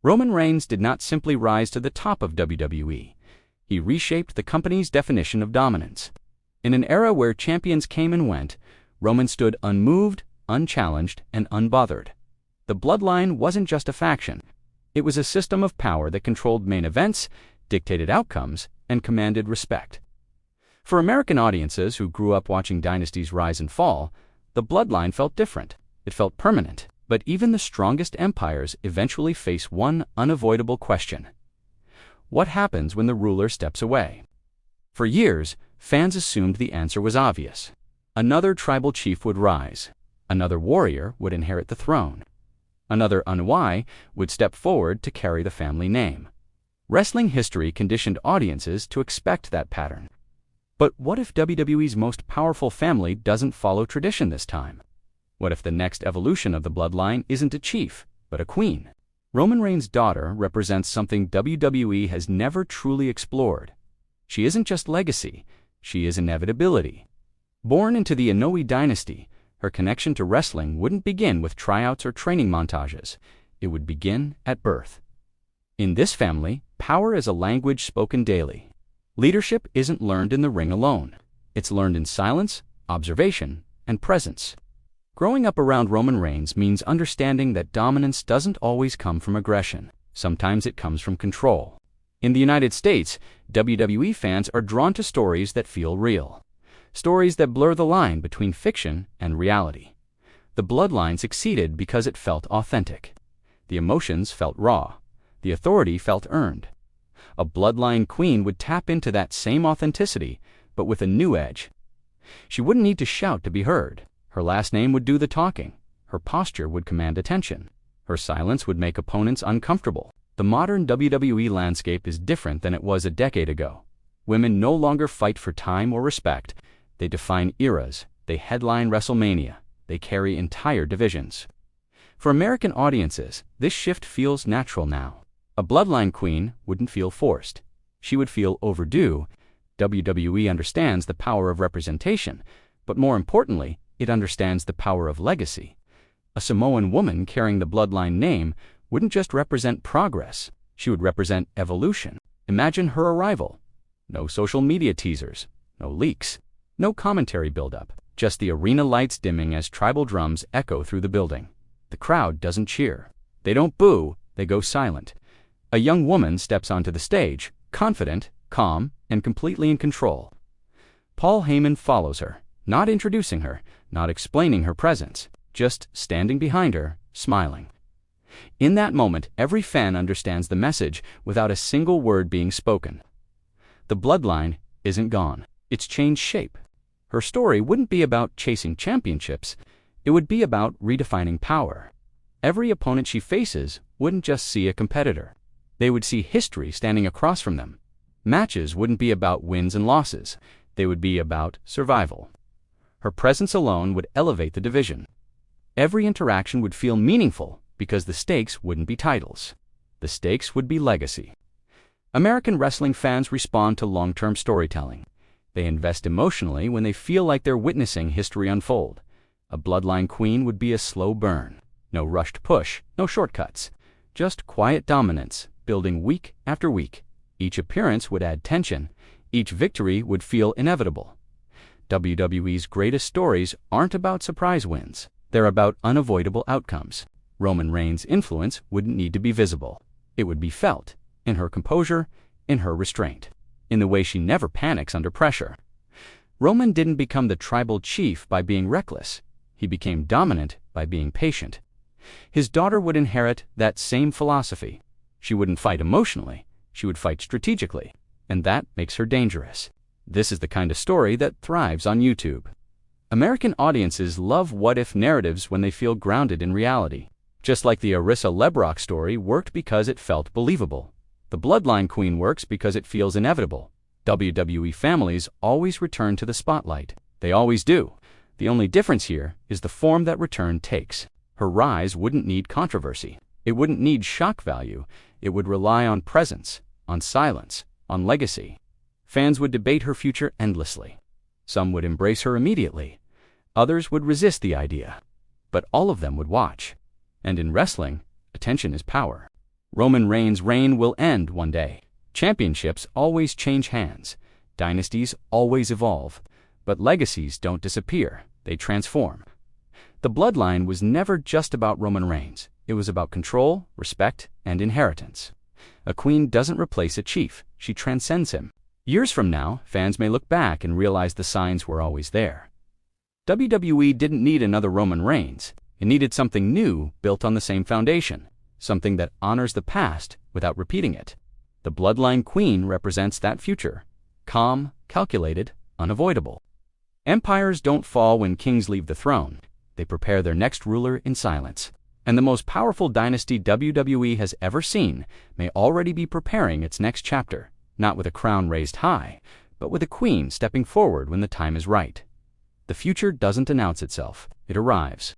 Roman Reigns did not simply rise to the top of WWE. He reshaped the company's definition of dominance. In an era where champions came and went, Roman stood unmoved, unchallenged, and unbothered. The Bloodline wasn't just a faction. It was a system of power that controlled main events, dictated outcomes, and commanded respect. For American audiences who grew up watching dynasties rise and fall, the Bloodline felt different. It felt permanent. But even the strongest empires eventually face one unavoidable question. What happens when the ruler steps away? For years, fans assumed the answer was obvious. Another tribal chief would rise. Another warrior would inherit the throne. Another Anoa'i would step forward to carry the family name. Wrestling history conditioned audiences to expect that pattern. But what if WWE's most powerful family doesn't follow tradition this time? What if the next evolution of the Bloodline isn't a chief, but a queen? Roman Reigns' daughter represents something WWE has never truly explored. She isn't just legacy, she is inevitability. Born into the Anoa'i dynasty, her connection to wrestling wouldn't begin with tryouts or training montages. It would begin at birth. In this family, power is a language spoken daily. Leadership isn't learned in the ring alone. It's learned in silence, observation, and presence. Growing up around Roman Reigns means understanding that dominance doesn't always come from aggression. Sometimes it comes from control. In the United States, WWE fans are drawn to stories that feel real. Stories that blur the line between fiction and reality. The Bloodline succeeded because it felt authentic. The emotions felt raw. The authority felt earned. A Bloodline queen would tap into that same authenticity, but with a new edge. She wouldn't need to shout to be heard. Her last name would do the talking. Her posture would command attention. Her silence would make opponents uncomfortable. The modern WWE landscape is different than it was a decade ago. Women no longer fight for time or respect. They define eras. They headline WrestleMania. They carry entire divisions. For American audiences, this shift feels natural now. A Bloodline queen wouldn't feel forced. She would feel overdue. WWE understands the power of representation, but more importantly, it understands the power of legacy. A Samoan woman carrying the Bloodline name wouldn't just represent progress, she would represent evolution. Imagine her arrival. No social media teasers, no leaks, no commentary buildup, just the arena lights dimming as tribal drums echo through the building. The crowd doesn't cheer. They don't boo, they go silent. A young woman steps onto the stage, confident, calm, and completely in control. Paul Heyman follows her, not introducing her, not explaining her presence, just standing behind her, smiling. In that moment, every fan understands the message without a single word being spoken. The Bloodline isn't gone. It's changed shape. Her story wouldn't be about chasing championships. It would be about redefining power. Every opponent she faces wouldn't just see a competitor. They would see history standing across from them. Matches wouldn't be about wins and losses. They would be about survival. Her presence alone would elevate the division. Every interaction would feel meaningful because the stakes wouldn't be titles. The stakes would be legacy. American wrestling fans respond to long-term storytelling. They invest emotionally when they feel like they're witnessing history unfold. A Bloodline queen would be a slow burn. No rushed push, no shortcuts. Just quiet dominance, building week after week. Each appearance would add tension. Each victory would feel inevitable. WWE's greatest stories aren't about surprise wins. They're about unavoidable outcomes. Roman Reigns' influence wouldn't need to be visible. It would be felt, in her composure, in her restraint, in the way she never panics under pressure. Roman didn't become the tribal chief by being reckless. He became dominant by being patient. His daughter would inherit that same philosophy. She wouldn't fight emotionally. She would fight strategically. And that makes her dangerous. This is the kind of story that thrives on YouTube. American audiences love what-if narratives when they feel grounded in reality. Just like the Arissa Lebrock story worked because it felt believable. The Bloodline queen works because it feels inevitable. WWE families always return to the spotlight. They always do. The only difference here is the form that return takes. Her rise wouldn't need controversy. It wouldn't need shock value. It would rely on presence, on silence, on legacy. Fans would debate her future endlessly. Some would embrace her immediately. Others would resist the idea. But all of them would watch. And in wrestling, attention is power. Roman Reigns' reign will end one day. Championships always change hands. Dynasties always evolve. But legacies don't disappear, they transform. The bloodline was never just about Roman Reigns. It was about control, respect, and inheritance. A queen doesn't replace a chief, she transcends him. Years from now, fans may look back and realize the signs were always there. WWE didn't need another Roman Reigns. It needed something new built on the same foundation, something that honors the past without repeating it. The Bloodline Queen represents that future. Calm, calculated, unavoidable. Empires don't fall when kings leave the throne. They prepare their next ruler in silence. And the most powerful dynasty WWE has ever seen may already be preparing its next chapter, not with a crown raised high, but with a queen stepping forward when the time is right. The future doesn't announce itself, it arrives.